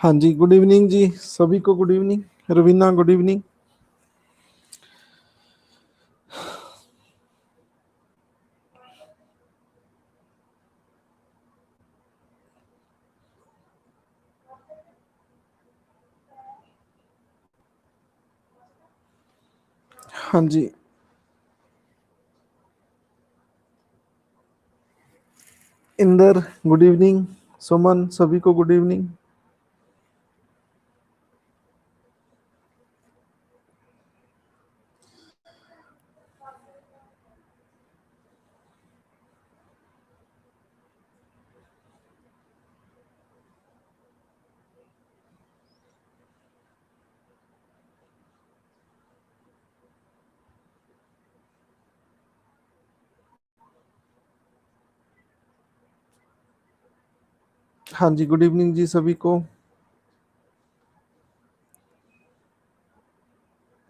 हाँ जी, good evening जी, सभी को good evening. Raveena good evening. हाँ जी, इंदर गुड इवनिंग। सुमन सभी को गुड इवनिंग। हाँ जी, गुड इवनिंग जी सभी को।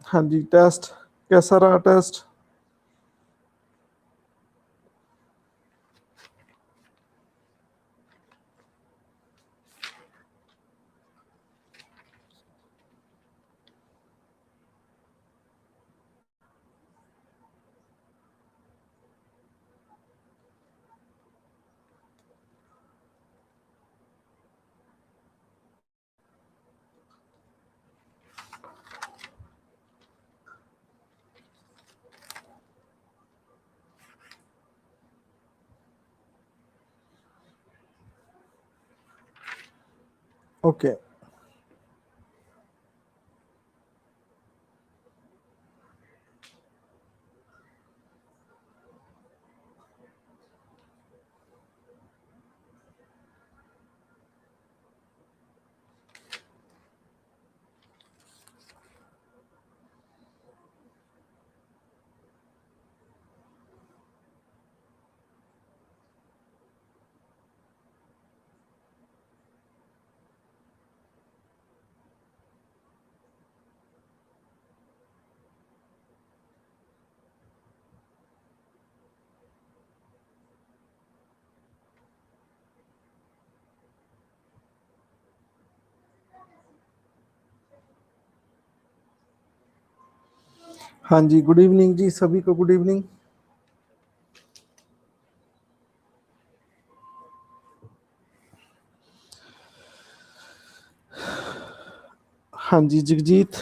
हाँ जी, टेस्ट कैसा रहा टेस्ट? ओके। हाँ जी, गुड इवनिंग जी सभी को गुड इवनिंग। हाँ जी, जगजीत।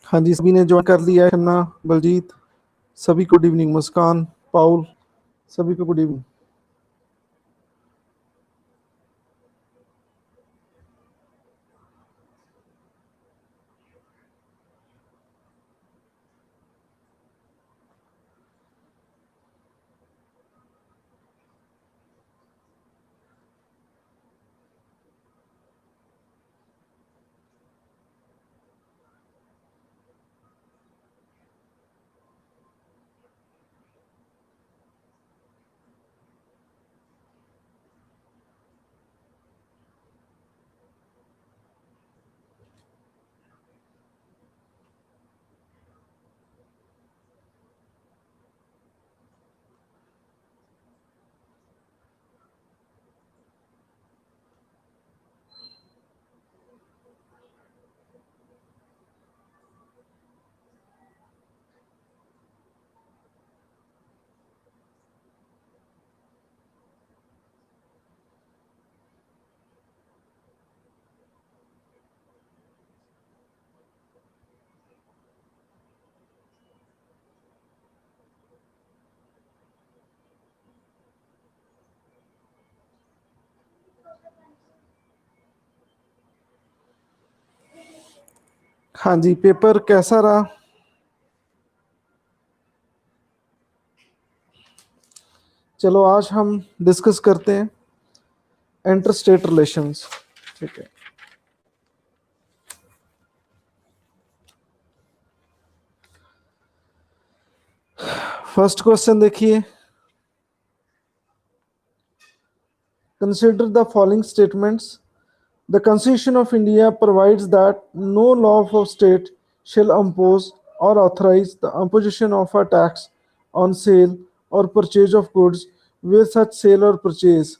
हाँ जी, सभी ने ज्वाइन कर लिया है। खन्ना, बलजीत सभी को गुड इवनिंग। मुस्कान, पाउल सभी को गुड इवनिंग। हाँ जी, पेपर कैसा रहा? चलो आज हम डिस्कस करते हैं इंटर स्टेट रिलेशंस। ठीक है। फर्स्ट क्वेश्चन देखिए, consider the following statements. The Constitution of India provides that no law of state shall impose or authorize the imposition of a tax on sale or purchase of goods with such sale or purchase।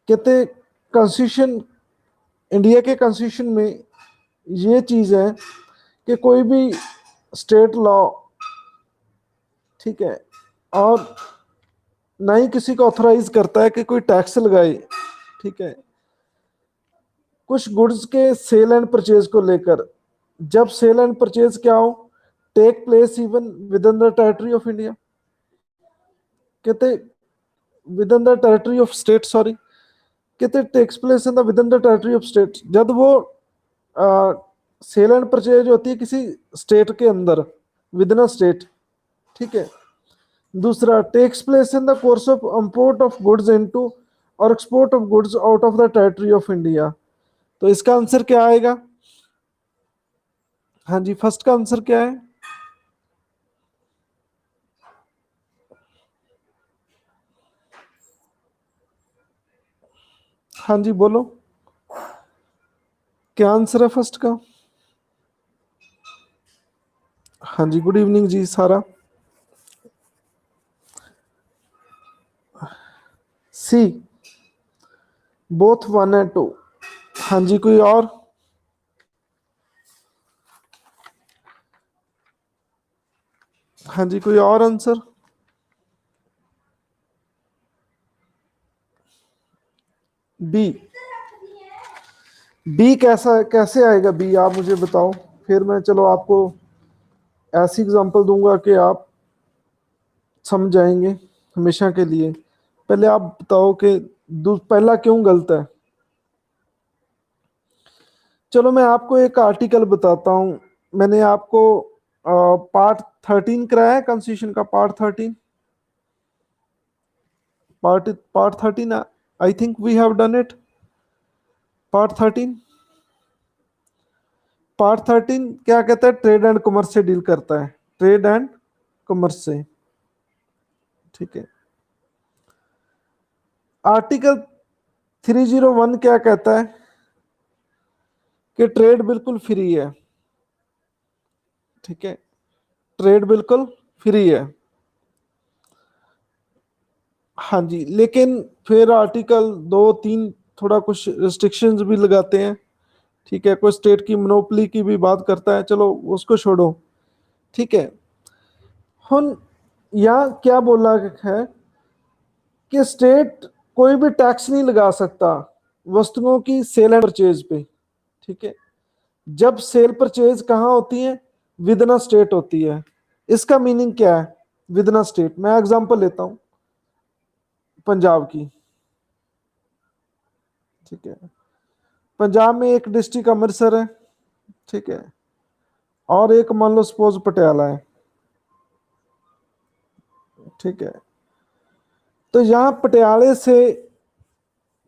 कहते constitution, India के constitution में ये चीज़ है कि कोई भी state law, ठीक है, और ना ही किसी को ऑथराइज करता है कि कोई टैक्स लगाए, ठीक है, कुछ गुड्स के सेल एंड परचेज को लेकर। जब सेल एंड परचेज क्या हो, take place even within the territory of India, कहते within the territory of state, sorry, कहते takes place in the within the territory of state, जब वो cell and purchase होती है किसी state के अंदर, विद इन अ स्टेट, ठीक है। दूसरा, takes place in the course of import of goods into और export of goods out of the territory of India. तो इसका आंसर क्या आएगा? हाँ जी, फर्स्ट का आंसर क्या है? हाँ जी बोलो, क्या आंसर है फर्स्ट का? हाँ जी, गुड इवनिंग जी सारा। सी, बोथ वन एंड टू। हाँ जी, कोई और? हाँ जी, कोई और आंसर? बी। बी कैसा, कैसे आएगा बी, आप मुझे बताओ, फिर मैं चलो आपको ऐसी एग्जांपल दूंगा कि आप समझ जाएंगे हमेशा के लिए। पहले आप बताओ कि पहला क्यों गलत है। चलो मैं आपको एक आर्टिकल बताता हूँ। मैंने आपको पार्ट 13 कराया है कॉन्स्टिट्यूशन का, part 13, part 13, I think we have done it. Part 13, part 13 क्या कहता है? ट्रेड एंड कॉमर्स से डील करता है, ट्रेड एंड कॉमर्स से, ठीक है। आर्टिकल 301 क्या कहता है? कि ट्रेड बिल्कुल फ्री है, ठीक है, ट्रेड बिल्कुल फ्री है। हाँ जी, लेकिन फिर आर्टिकल 2, 3 थोड़ा कुछ रिस्ट्रिक्शंस भी लगाते हैं, ठीक है, कोई स्टेट की मोनोपोली की भी बात करता है, चलो उसको छोड़ो, ठीक है। हम यहाँ क्या बोला है कि स्टेट कोई भी टैक्स नहीं लगा सकता वस्तुओं की सेल एंड परचेज पे, ठीक है। जब सेल परचेज कहाँ होती है? विद इन स्टेट होती है। इसका मीनिंग क्या है विद इन स्टेट? मैं एग्जांपल लेता हूँ पंजाब की, ठीक है। पंजाब में एक डिस्ट्रिक्ट अमृतसर है, ठीक है, और एक मान लो सपोज पटियाला है, ठीक है। तो यहाँ पटियाले से,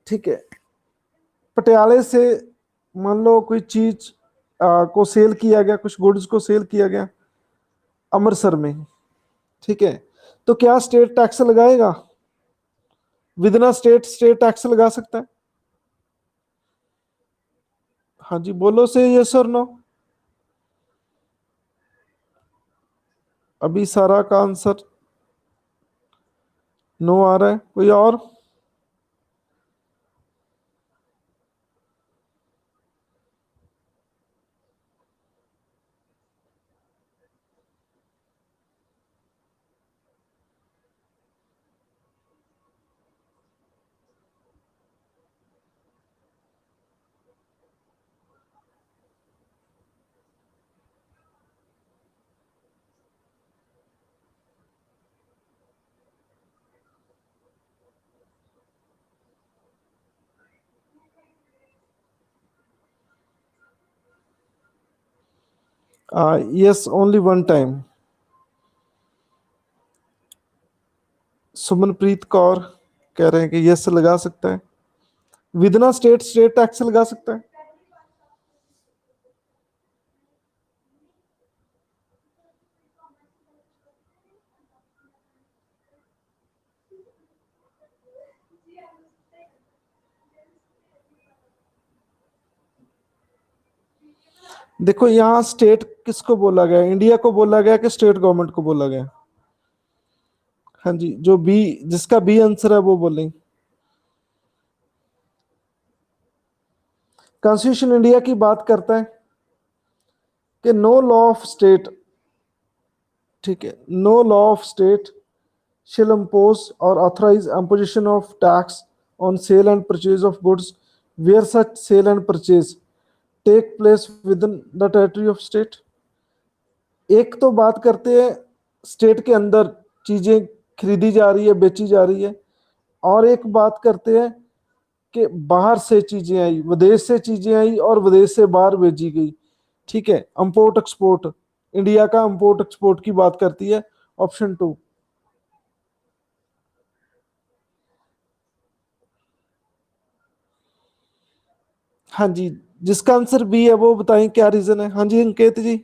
ठीक है, पटियाले से मान लो कोई चीज को सेल किया गया, कुछ गुड्स को सेल किया गया अमृतसर में, ठीक है। तो क्या स्टेट टैक्स लगाएगा? With in state state tax लगा सकता है? हाँ जी बोलो, से यस और नो। अभी सारा का आंसर नो आ रहा है, कोई और? Yes, only one time. Sumanpreet Kaur कह रहे हैं कि यस लगा सकता है। विदना स्टेट स्टेट टैक्स लगा सकता है। देखो यहाँ स्टेट किसको बोला गया, इंडिया को बोला गया कि स्टेट गवर्नमेंट को बोला गया? हाँ जी, जो बी, जिसका बी आंसर है वो बोलें। कॉन्स्टिट्यूशन इंडिया की बात करता है कि नो लॉ ऑफ स्टेट, ठीक है, no law of state shall impose or authorize imposition of tax on sale and purchase of goods where such sale and purchase take place within the territory of state। एक तो बात करते हैं state के अंदर चीजें खरीदी जा रही है, बेची जा रही है, और एक बात करते हैं कि बाहर से चीजें आई, विदेश से चीजें आई और विदेश से बाहर भेजी गई। ठीक है, इंपोर्ट एक्सपोर्ट, इंडिया का इंपोर्ट एक्सपोर्ट की बात करती है ऑप्शन 2। हाँ जी, जिसका आंसर बी है वो बताएं क्या रीजन है। हाँ जी अंकित जी।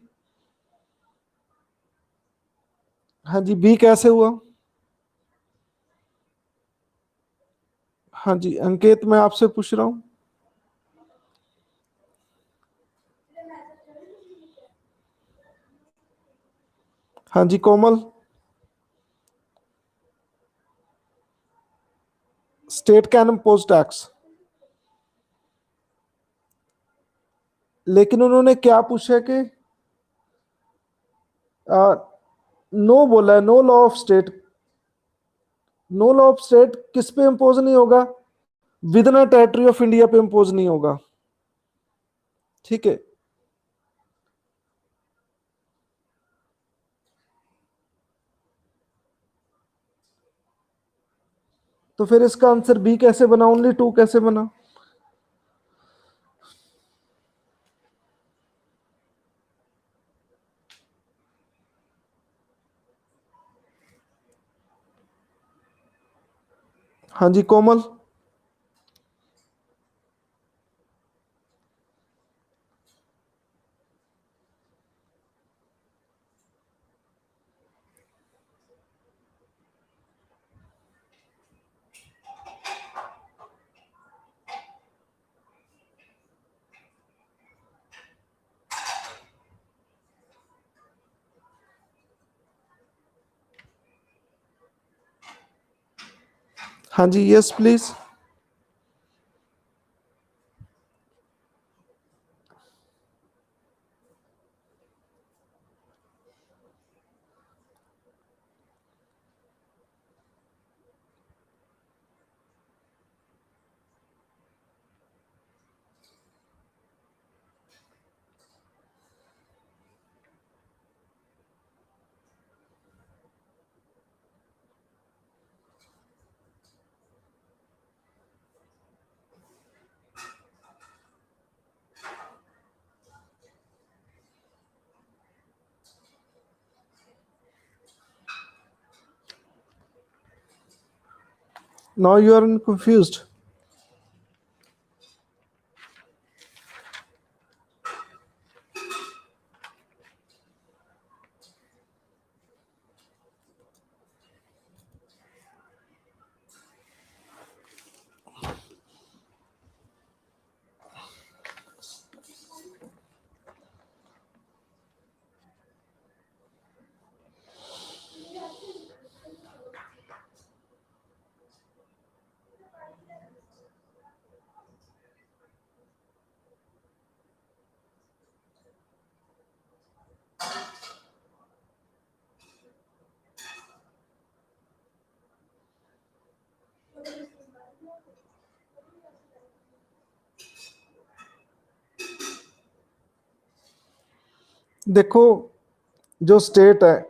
हाँ जी, बी कैसे हुआ? हाँ जी अंकित, मैं आपसे पूछ रहा हूँ। हाँ जी Komal. State can impose tax, लेकिन उन्होंने क्या पूछा कि नो बोला है, no law of state. No law of state किस पे इम्पोज नहीं होगा? Within territory of India पे इम्पोज नहीं होगा। ठीक है, तो फिर इसका आंसर बी कैसे बना, ओनली 2 कैसे बना? हाँ जी कोमल। हाँ ji yes please. Now you are confused. देखो, जो स्टेट है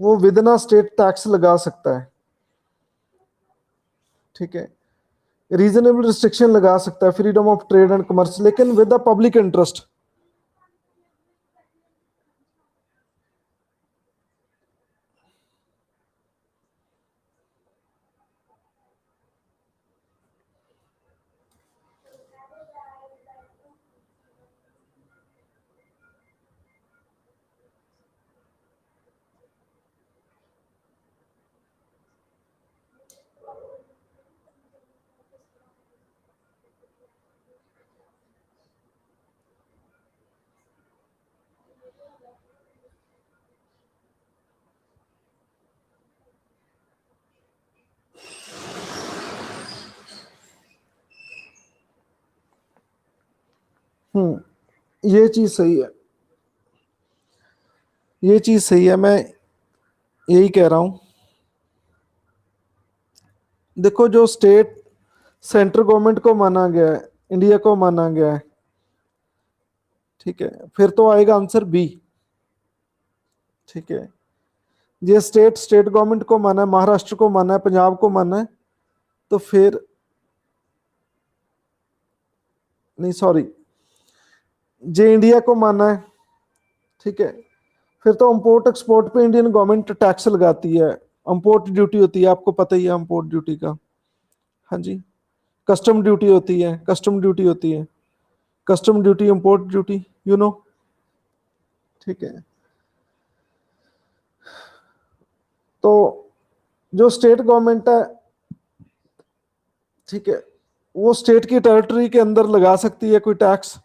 वो विद इन स्टेट टैक्स लगा सकता है, ठीक है, रीजनेबल रिस्ट्रिक्शन लगा सकता है, freedom of trade and commerce, लेकिन विद द पब्लिक इंटरेस्ट। ये चीज सही है, ये चीज सही है, मैं यही कह रहा हूं। देखो जो स्टेट सेंट्रल गवर्नमेंट को माना गया है, इंडिया को माना गया है, ठीक है, फिर तो आएगा आंसर बी। ठीक है, ये स्टेट स्टेट गवर्नमेंट को माना है, महाराष्ट्र को माना है, पंजाब को माना है, तो फिर नहीं सॉरी, जे इंडिया को माना है, ठीक है, फिर तो इंपोर्ट एक्सपोर्ट पे इंडियन गवर्नमेंट टैक्स लगाती है, इंपोर्ट ड्यूटी होती है, आपको पता ही है इंपोर्ट ड्यूटी का। हाँ जी, कस्टम ड्यूटी होती है, कस्टम ड्यूटी होती है, custom duty, import duty, you know. ठीक है, तो जो स्टेट गवर्नमेंट है, ठीक है, वो स्टेट की टेरिटरी के अंदर लगा सकती है कोई टैक्स,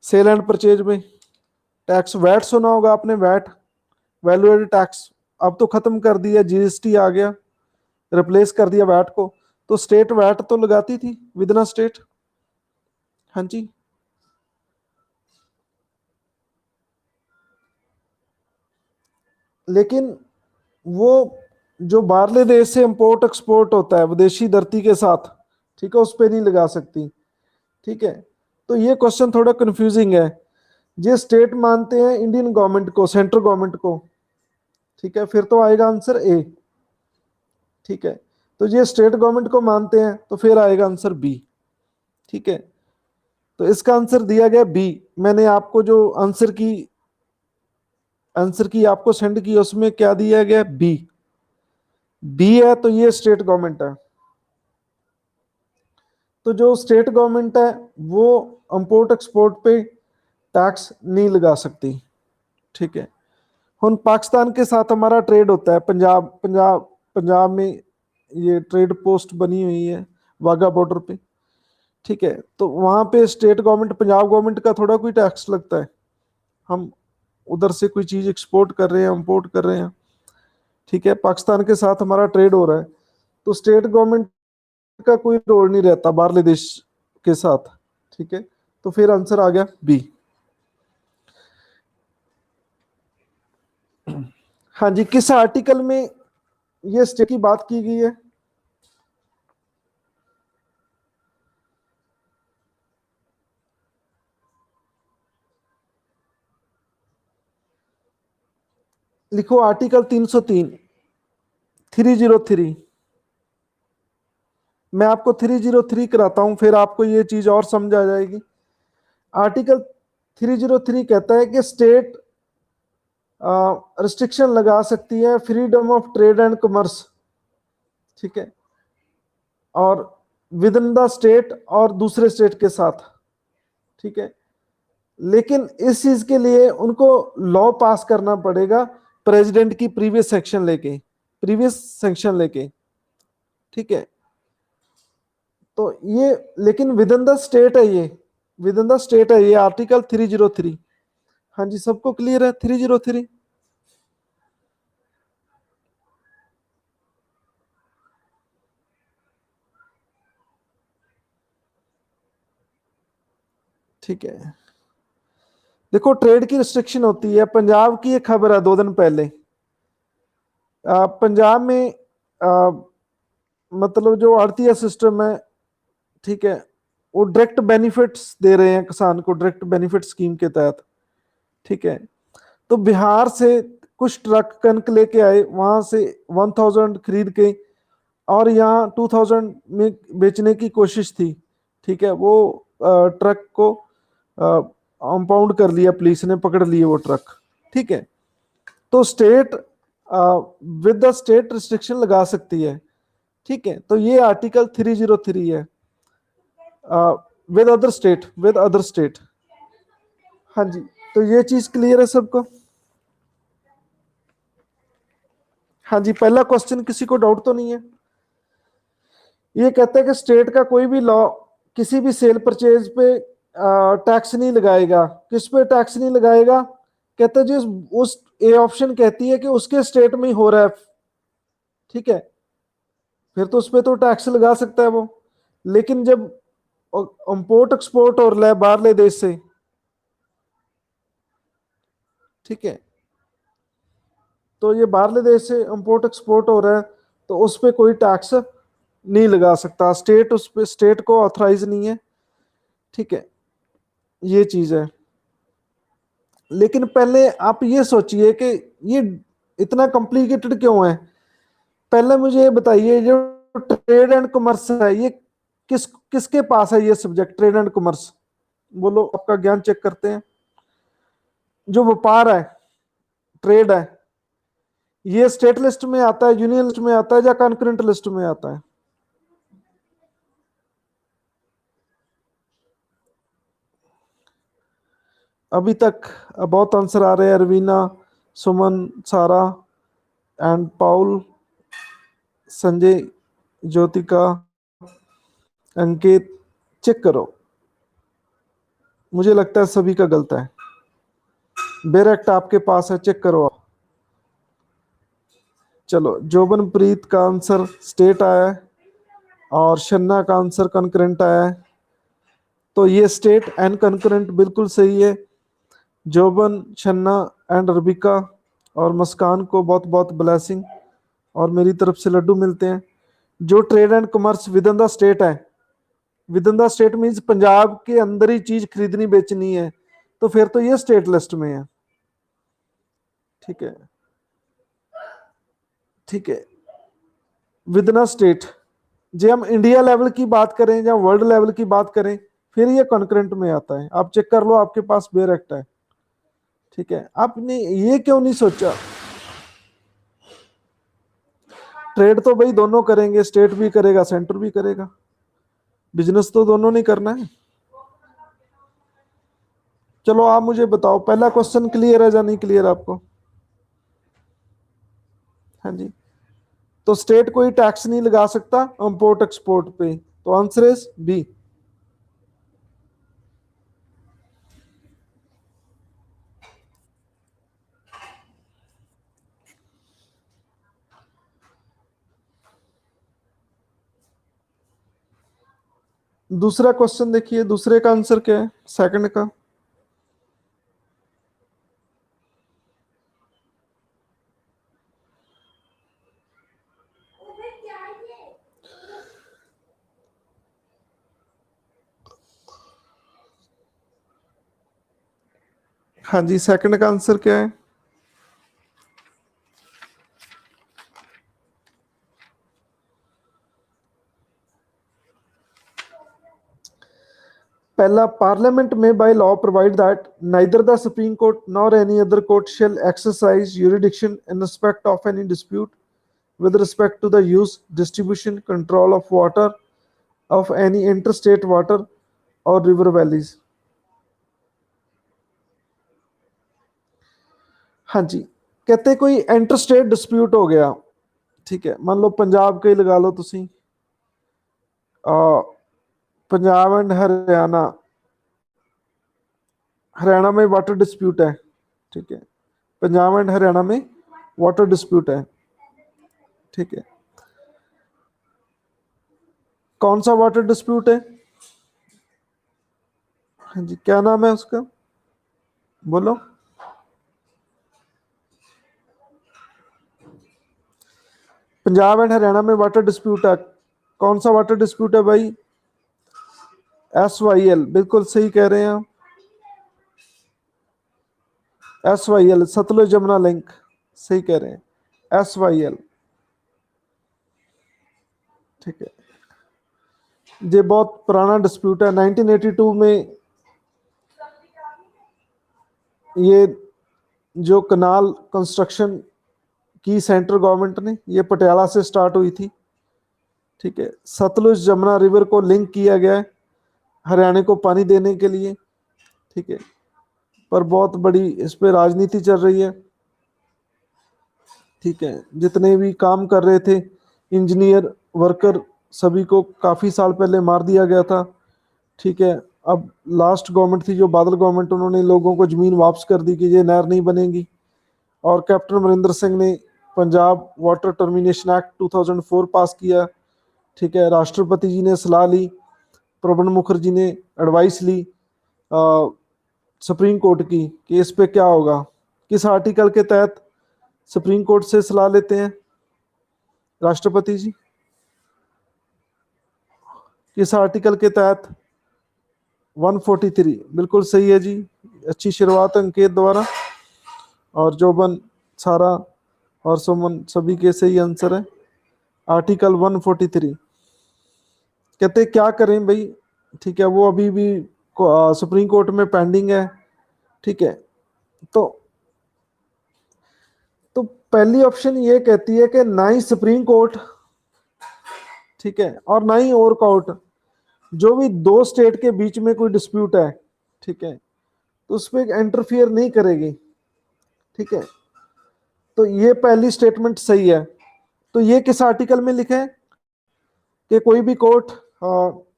सेल एंड परचेज में टैक्स। वैट सुना होगा आपने, वैट, वैल्यू एडेड टैक्स, अब तो खत्म कर दिया, जीएसटी आ गया, रिप्लेस कर दिया वैट को। तो स्टेट वैट तो लगाती थी विद इन स्टेट। हाँ जी, लेकिन वो जो बाहरले देश से इंपोर्ट एक्सपोर्ट होता है विदेशी धरती के साथ, ठीक है, उस पर नहीं लगा सकती। ठीक है, तो ये क्वेश्चन थोड़ा कंफ्यूजिंग है। ये स्टेट मानते हैं इंडियन गवर्नमेंट को, सेंट्रल गवर्नमेंट को, ठीक है, फिर तो आएगा आंसर ए। ठीक है, तो ये स्टेट गवर्नमेंट को मानते हैं, तो फिर आएगा आंसर बी। ठीक है, तो इसका आंसर दिया गया बी। मैंने आपको जो आंसर की आपको सेंड की, उसमें क्या दिया गया, बी। बी है तो ये स्टेट गवर्नमेंट है। तो जो स्टेट गवर्नमेंट है वो इंपोर्ट एक्सपोर्ट पे टैक्स नहीं लगा सकती। ठीक है, हम पाकिस्तान के साथ हमारा ट्रेड होता है, पंजाब में ये ट्रेड पोस्ट बनी हुई है वाघा बॉर्डर पे। ठीक है, तो वहां पे स्टेट गवर्नमेंट, पंजाब गवर्नमेंट का थोड़ा कोई टैक्स लगता है, हम उधर से कोई चीज एक्सपोर्ट कर रहे हैं, इंपोर्ट कर रहे हैं, ठीक है, पाकिस्तान के साथ हमारा ट्रेड हो रहा है, तो स्टेट गवर्नमेंट का कोई रोल नहीं रहता बाहरले देश के साथ। ठीक है, तो फिर आंसर आ गया बी। हाँ जी, किस आर्टिकल में ये स्टेट की बात की गई है? लिखो आर्टिकल 303, 303। मैं आपको 303 कराता हूं, फिर आपको ये चीज और समझ आ जाएगी। आर्टिकल 303 कहता है कि स्टेट रिस्ट्रिक्शन लगा सकती है freedom of trade and commerce, ठीक है, और विद इन द स्टेट और दूसरे स्टेट के साथ। ठीक है, लेकिन इस चीज के लिए उनको लॉ पास करना पड़ेगा प्रेसिडेंट की प्रीवियस सेक्शन लेके। ठीक है, तो ये लेकिन विद इन द स्टेट है, ये विद इन द स्टेट है, ये आर्टिकल 303। हाँ जी, सबको क्लियर है 303? ठीक है, देखो ट्रेड की रिस्ट्रिक्शन होती है। पंजाब की एक खबर है 2 दिन पहले, पंजाब में मतलब जो आड़तिया सिस्टम है, ठीक है, वो डायरेक्ट बेनिफिट्स दे रहे हैं किसान को, डायरेक्ट बेनिफिट स्कीम के तहत। ठीक है, तो बिहार से कुछ ट्रक कनक लेके आए, वहां से 1000 खरीद के, और यहाँ 2000 में बेचने की कोशिश थी। ठीक है, वो ट्रक को कंपाउंड कर लिया, पुलिस ने पकड़ लिए वो ट्रक। ठीक है, तो state with the state restriction लगा सकती है। ठीक है, तो ये आर्टिकल 303 है, विद अदर स्टेट। हाँ जी, तो ये चीज क्लियर है सबको? हाँ जी, पहला क्वेश्चन किसी को डाउट तो नहीं है? ये कहता है कि स्टेट का कोई भी लॉ किसी भी सेल परचेज पे टैक्स नहीं लगाएगा। किस पे टैक्स नहीं लगाएगा? कहता है जी, उस ए ऑप्शन कहती है कि उसके स्टेट में ही हो रहा है, ठीक है, फिर तो उस पर तो टैक्स लगा सकता है वो। लेकिन जब इंपोर्ट एक्सपोर्ट हो रहा है बाहरले देश से, ठीक है, तो ये बाहरले देश से इंपोर्ट एक्सपोर्ट हो रहा है, तो उस पर कोई टैक्स नहीं लगा सकता स्टेट, उस पर स्टेट को ऑथराइज नहीं है, ठीक है, ये चीज है। लेकिन पहले आप ये सोचिए कि ये इतना कॉम्प्लिकेटेड क्यों है। पहले मुझे ये बताइए, जो ट्रेड एंड कॉमर्स है ये किसके पास है, ये सब्जेक्ट ट्रेड एंड कॉमर्स, बोलो, आपका ज्ञान चेक करते हैं। जो व्यापार है, ट्रेड है, ये स्टेट लिस्ट में आता है, यूनियन लिस्ट में आता है, या कॉन्करेंट लिस्ट में आता है? अभी तक बहुत आंसर आ रहे हैं, Raveena, Suman, Sara and Paul, Sanjay, Jyothika, Ankit, check करो। मुझे लगता है सभी का गलत है। बेरेक्ट आपके पास है, चेक करो आप। चलो, जोबनप्रीत का आंसर स्टेट आया है और शन्ना का आंसर कॉन्करेंट आया है, तो ये स्टेट एंड कॉन्करेंट बिल्कुल सही है। जोबन, शन्ना एंड रबिका और मुस्कान को बहुत बहुत ब्लेसिंग और मेरी तरफ से लड्डू मिलते हैं। जो trade and commerce within the state है, within the state means Punjab के अंदर ही चीज खरीदनी बेचनी है, तो फिर तो ये स्टेट लिस्ट में है, ठीक है, ठीक है, विद इन स्टेट। जो हम इंडिया लेवल की बात करें या वर्ल्ड लेवल की बात करें, फिर ये कॉन्करेंट में आता है। आप चेक कर लो, आपके पास बेयर एक्ट है, ठीक है। आपने ये क्यों नहीं सोचा, ट्रेड तो भाई दोनों करेंगे, स्टेट भी करेगा सेंटर भी करेगा, बिजनेस तो दोनों नहीं करना है। चलो आप मुझे बताओ, पहला क्वेश्चन क्लियर है या नहीं क्लियर आपको? हाँ जी, तो स्टेट कोई टैक्स नहीं लगा सकता इंपोर्ट एक्सपोर्ट पे, तो आंसर इज बी। दूसरा क्वेश्चन देखिए, दूसरे का आंसर क्या है, सेकंड का। हाँ जी, सेकंड का आंसर क्या है? पहला, पार्लियामेंट में by law provide that neither the supreme court nor any other court shell exercise jurisdiction in respect of any dispute with respect to the use, distribution, control of water of any interstate water or river valleys। हाँ जी, कहते कोई interstate dispute हो गया, ठीक है, मान लो पंजाब के ही लगा लो तुसी, पंजाब एंड हरियाणा, हरियाणा में वाटर डिस्प्यूट है, ठीक है, पंजाब एंड हरियाणा में वाटर डिस्प्यूट है, ठीक है, कौन सा वाटर डिस्प्यूट है? हाँ जी, क्या नाम है उसका, बोलो। पंजाब एंड हरियाणा में वाटर डिस्प्यूट है, कौन सा वाटर डिस्प्यूट है भाई? SYL, बिल्कुल सही कह रहे हैं आप, SYL, सतलुज जमुना लिंक, सही कह रहे हैं, SYL, ठीक है। ये बहुत पुराना डिस्प्यूट है, 1982 में ये जो कनाल कंस्ट्रक्शन की सेंट्रल गवर्नमेंट ने, ये पटियाला से स्टार्ट हुई थी, ठीक है, सतलुज जमुना रिवर को लिंक किया गया है हरियाणा को पानी देने के लिए, ठीक है, पर बहुत बड़ी इस पे राजनीति चल रही है, ठीक है, जितने भी काम कर रहे थे इंजीनियर वर्कर सभी को काफ़ी साल पहले मार दिया गया था, ठीक है। अब लास्ट गवर्नमेंट थी जो बादल गवर्नमेंट, उन्होंने लोगों को ज़मीन वापस कर दी कि ये नहर नहीं बनेगी, और कैप्टन अमरिंदर सिंह ने पंजाब वाटर टर्मिनेशन एक्ट 2004 पास किया, ठीक है, राष्ट्रपति जी ने सलाह ली, प्रणब मुखर्जी ने एडवाइस ली सुप्रीम कोर्ट की कि इस पे क्या होगा, किस आर्टिकल के तहत सुप्रीम कोर्ट से सलाह लेते हैं राष्ट्रपति जी? किस आर्टिकल के तहत? 143। बिल्कुल सही है जी, अच्छी शुरुआत अंकित द्वारा। और जोबन, सारा और सुमन सभी के सही आंसर है। आर्टिकल 143 कहते क्या करें भाई, ठीक है, वो अभी भी सुप्रीम कोर्ट में पेंडिंग है, ठीक है। तो पहली ऑप्शन ये कहती है कि ना ही सुप्रीम कोर्ट, ठीक है, और ना ही और कोर्ट, जो भी दो स्टेट के बीच में कोई डिस्प्यूट है, ठीक है, तो उस पर इंटरफियर नहीं करेगी, ठीक है। तो ये पहली स्टेटमेंट सही है। तो ये किस आर्टिकल में लिखा है कि कोई भी कोर्ट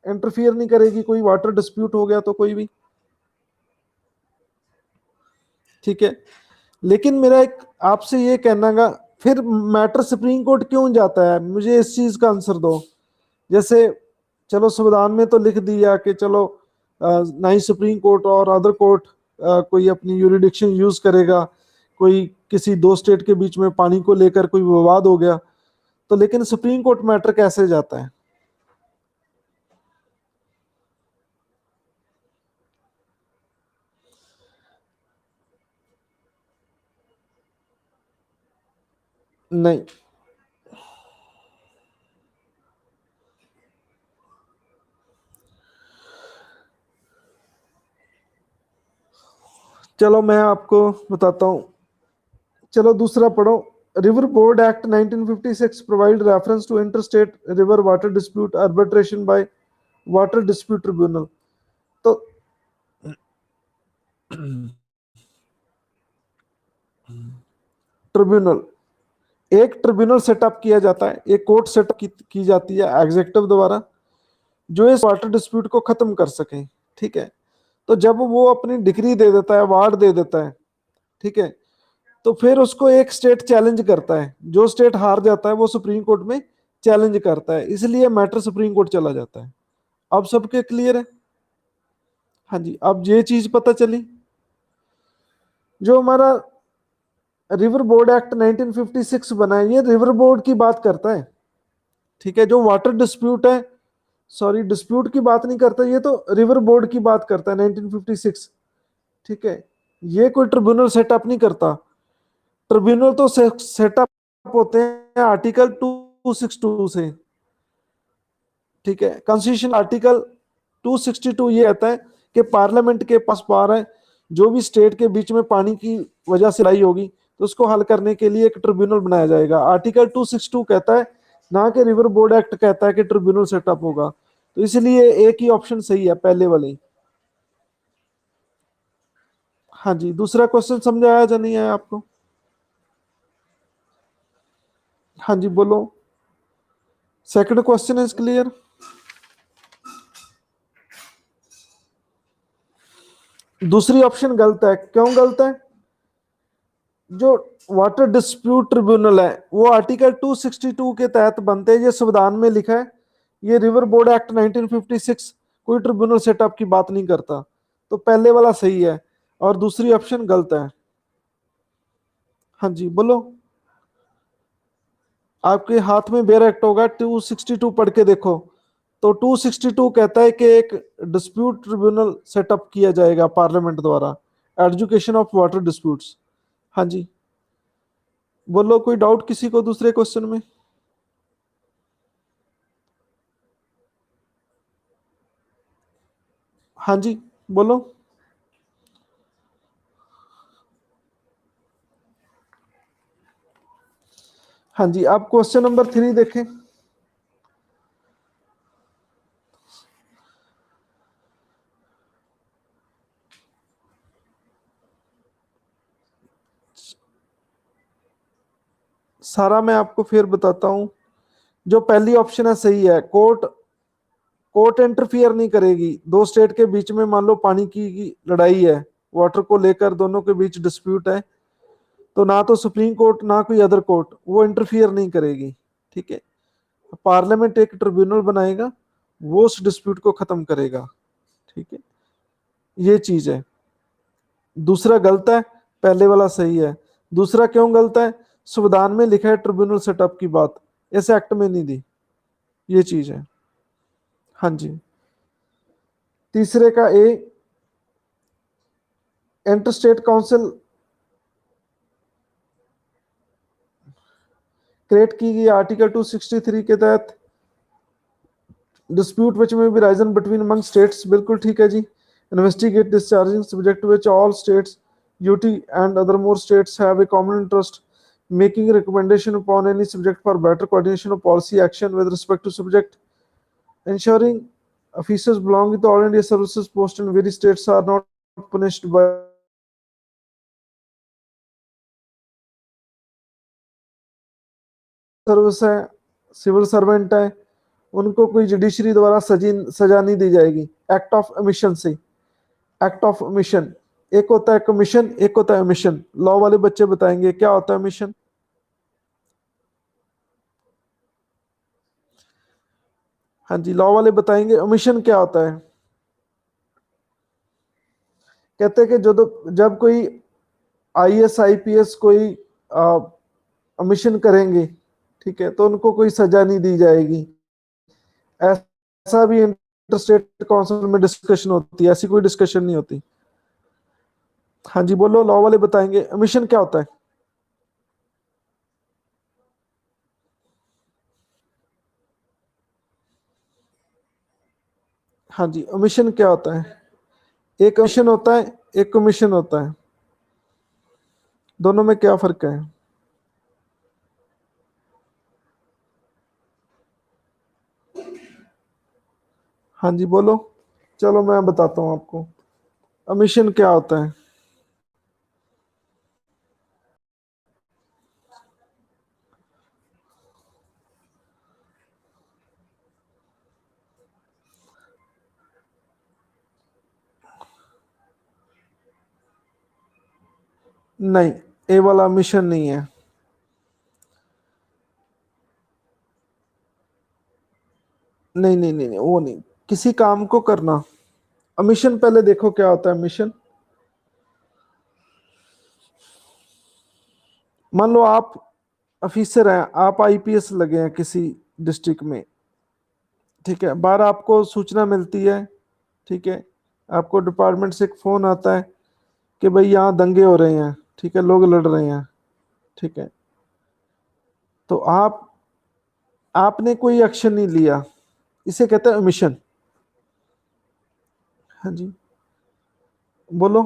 इंटरफियर नहीं करेगी, कोई वाटर डिस्प्यूट हो गया तो कोई भी, ठीक है। लेकिन मेरा एक आपसे ये कहना गा, फिर मैटर सुप्रीम कोर्ट क्यों जाता है, मुझे इस चीज का आंसर दो। जैसे चलो संविधान में तो लिख दिया कि चलो ना ही सुप्रीम कोर्ट और अदर कोर्ट कोई अपनी यूरिडिक्शन यूज करेगा, कोई किसी दो स्टेट के बीच में पानी को लेकर कोई विवाद हो गया तो, लेकिन सुप्रीम कोर्ट मैटर कैसे जाता है? नहीं, चलो मैं आपको बताता हूं, चलो दूसरा पढ़ो। River board act 1956 provide reference to inter state river water dispute arbitration by water dispute tribunal. तो ट्रिब्यूनल, एक ट्रिब्यूनल सेटअप किया जाता है, एक कोर्ट सेटअप की जाती है एग्जीक्यूटिव द्वारा, जो इस वाटर डिस्प्यूट को खत्म कर सके, ठीक है। तो जब वो अपनी डिग्री दे देता है, अवार्ड दे देता है, ठीक है, तो फिर उसको एक स्टेट चैलेंज करता है, जो स्टेट हार जाता है वो सुप्रीम कोर्ट में चैलेंज करता है, इसलिए मैटर सुप्रीम कोर्ट चला जाता है। अब सबके क्लियर है? हाँ जी, अब ये चीज पता चली, जो हमारा रिवर बोर्ड एक्ट 1956 बना है, ये रिवर बोर्ड की बात करता है, ठीक है। जो वाटर डिस्प्यूट है, सॉरी डिस्प्यूट की बात नहीं करता, ये तो रिवर बोर्ड की बात करता है 1956, ठीक है। ये कोई ट्रिब्यूनल सेटअप नहीं करता, ट्रिब्यूनल तो सेटअप होते हैं आर्टिकल 262 से, ठीक है। कॉन्स्टिट्यूशन आर्टिकल 262 ये कहता है कि पार्लियामेंट के पास पावर है, जो भी स्टेट के बीच में पानी की वजह से लड़ाई होगी तो उसको हल करने के लिए एक ट्रिब्यूनल बनाया जाएगा। आर्टिकल 262 कहता है, ना कि रिवर बोर्ड एक्ट कहता है कि ट्रिब्यूनल सेटअप होगा। तो इसलिए एक ही ऑप्शन सही है, पहले वाले। हाँ जी, दूसरा क्वेश्चन समझ आया या नहीं आया आपको? हाँ जी बोलो। Second question is clear? दूसरी ऑप्शन गलत है। क्यों गलत है? जो वाटर डिस्प्यूट ट्रिब्यूनल है वो आर्टिकल 262 के तहत बनते हैं, ये संविधान में लिखा है। ये रिवर बोर्ड एक्ट 1956 कोई ट्रिब्यूनल सेटअप की बात नहीं करता। तो पहले वाला सही है और दूसरी ऑप्शन गलत है। हाँ जी बोलो। आपके हाथ में बेयर एक्ट होगा, 262 पढ़ के देखो। तो 262 कहता है कि एक डिस्प्यूट ट्रिब्यूनल सेटअप किया जाएगा पार्लियामेंट द्वारा, एजुकेशन ऑफ वाटर डिस्प्यूट्स। हाँ जी बोलो, कोई डाउट किसी को दूसरे क्वेश्चन में? हाँ जी बोलो। हाँ जी, आप क्वेश्चन नंबर 3 देखें। सारा मैं आपको फिर बताता हूं। जो पहली ऑप्शन है सही है, कोर्ट कोर्ट इंटरफियर नहीं करेगी। दो स्टेट के बीच में मान लो पानी की लड़ाई है, वाटर को लेकर दोनों के बीच डिस्प्यूट है, तो ना तो सुप्रीम कोर्ट ना कोई अदर कोर्ट वो इंटरफियर नहीं करेगी, ठीक है। पार्लियामेंट एक ट्रिब्यूनल बनाएगा वो उस डिस्प्यूट को खत्म करेगा। ठीक है, ये चीज है। दूसरा गलत है, पहले वाला सही है। दूसरा क्यों गलत है? संविधान में लिखा है ट्रिब्यूनल सेटअप की बात, इस एक्ट में नहीं दी, ये चीज है। हाँ जी। तीसरे का A, inter state council create की गई आर्टिकल 263 के तहत। डिस्प्यूट विच में be arisen between among states, बिल्कुल ठीक है जी। Investigate discharging subject which all states UT and other more states have a common interest making recommendation upon any subject for better coordination of policy action with respect to subject, ensuring officers belonging to all India services posted in various states are not punished by service है, civil servant है, उनको कोई judiciary द्वारा सजा नहीं दी जाएगी। Act of emission से, act of emission, एक होता है कमीशन, एक होता है एमिशन। लॉ वाले बच्चे बताएंगे क्या होता है एमिशन। हाँ जी, लॉ वाले बताएंगे एमिशन क्या होता है। कहते हैं कि जब कोई आईएएस आईपीएस कोई एमिशन करेंगे, ठीक है, तो उनको कोई सजा नहीं दी जाएगी। ऐसा भी इंटर स्टेट काउंसिल में डिस्कशन होती है, ऐसी कोई डिस्कशन नहीं होती। हाँ जी बोलो, लॉ वाले बताएंगे एमिशन क्या होता है। हाँ जी, एमिशन क्या होता है? एक एमिशन होता है, एक कमीशन होता है, दोनों में क्या फर्क है? हाँ जी बोलो, चलो मैं बताता हूँ आपको एमिशन क्या होता है। नहीं, ए वाला एमिशन नहीं है। नहीं नहीं नहीं नहीं, वो नहीं, किसी काम को करना। एमिशन पहले देखो क्या होता है एमिशन। मान लो आप ऑफिसर हैं, आप आईपीएस लगे हैं किसी डिस्ट्रिक्ट में, ठीक है, बाहर आपको सूचना मिलती है, ठीक है, आपको डिपार्टमेंट से एक फोन आता है कि भाई यहाँ दंगे हो रहे हैं, ठीक है, लोग लड़ रहे हैं, ठीक है, तो आपने कोई एक्शन नहीं लिया, इसे कहते हैं ओमिशन। हाँ जी बोलो।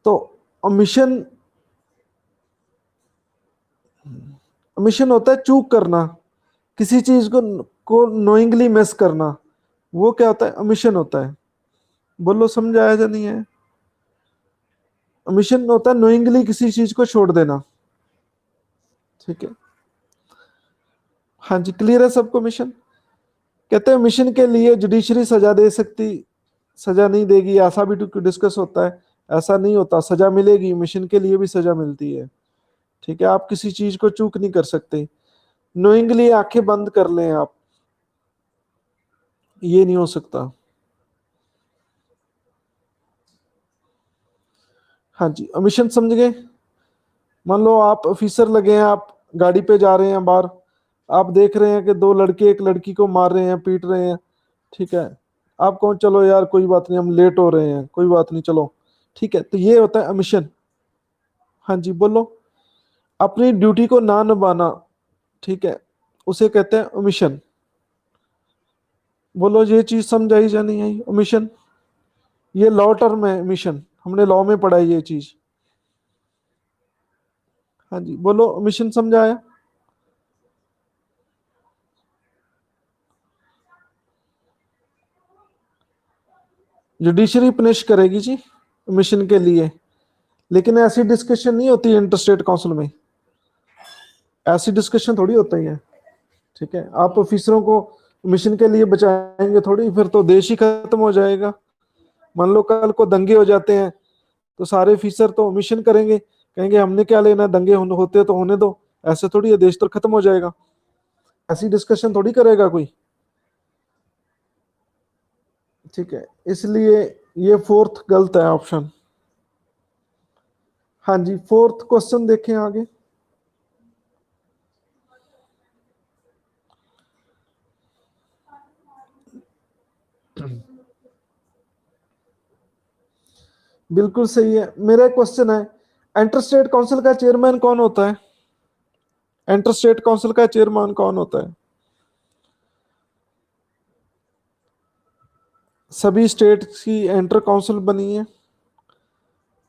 तो ओमिशन, ओमिशन होता है चूक करना, किसी चीज को नोइंगली मिस करना, वो क्या होता है? ओमिशन होता है। बोलो समझ आया या नहीं है? ओमिशन होता है नोइंगली किसी चीज को छोड़ देना। ठीक है, हाँ जी, क्लियर है सबको मिशन। कहते हैं मिशन के लिए जुडिशरी सजा दे सकती, सजा नहीं देगी, ऐसा भी डिस्कस होता है। ऐसा नहीं होता, सजा मिलेगी, मिशन के लिए भी सजा मिलती है। ठीक है, आप किसी चीज को चूक नहीं कर सकते। नोइंगली आंखें बंद कर लें आप, ये नहीं हो सकता। हाँ जी, मिशन समझ गए। मान लो आप ऑफिसर लगे हैं, आप गाड़ी पे जा रहे हैं बाहर, आप देख रहे हैं कि दो लड़के एक लड़की को मार रहे हैं, पीट रहे हैं, ठीक है, आप कहो चलो यार कोई बात नहीं, हम लेट हो रहे हैं, कोई बात नहीं चलो, ठीक है, तो ये होता है मिशन। हाँ जी बोलो, अपनी ड्यूटी को ना निभाना, ठीक है, उसे कहते हैं ओमिशन। बोलो ये चीज समझ आई या नहीं आई? ओमिशन, ये लॉ टर्म है ओमिशन, हमने लॉ में पढ़ा है ये चीज। हाँ जी बोलो, ओमिशन समझ आया? जुडिशरी पनिश करेगी जी ओमिशन के लिए, लेकिन ऐसी डिस्कशन नहीं होती इंटर स्टेट काउंसिल में, ऐसी डिस्कशन थोड़ी होता ही है। ठीक है, आप ऑफिसरों को मिशन के लिए बचाएंगे थोड़ी, फिर तो देश ही खत्म हो जाएगा। मान लो कल को दंगे हो जाते हैं, तो सारे ऑफिसर तो मिशन करेंगे, कहेंगे हमने क्या लेना, दंगे होते तो होने दो, ऐसे थोड़ी है, देश तो खत्म हो जाएगा। ऐसी डिस्कशन थोड़ी करेगा कोई। ठीक है, इसलिए ये फोर्थ गलत है ऑप्शन। हाँ जी, फोर्थ क्वेश्चन देखें आगे। बिल्कुल सही है। मेरा एक क्वेश्चन है, इंटर स्टेट काउंसिल का चेयरमैन कौन होता है? इंटर स्टेट काउंसिल का चेयरमैन कौन होता है? सभी स्टेट की इंटर काउंसिल बनी है।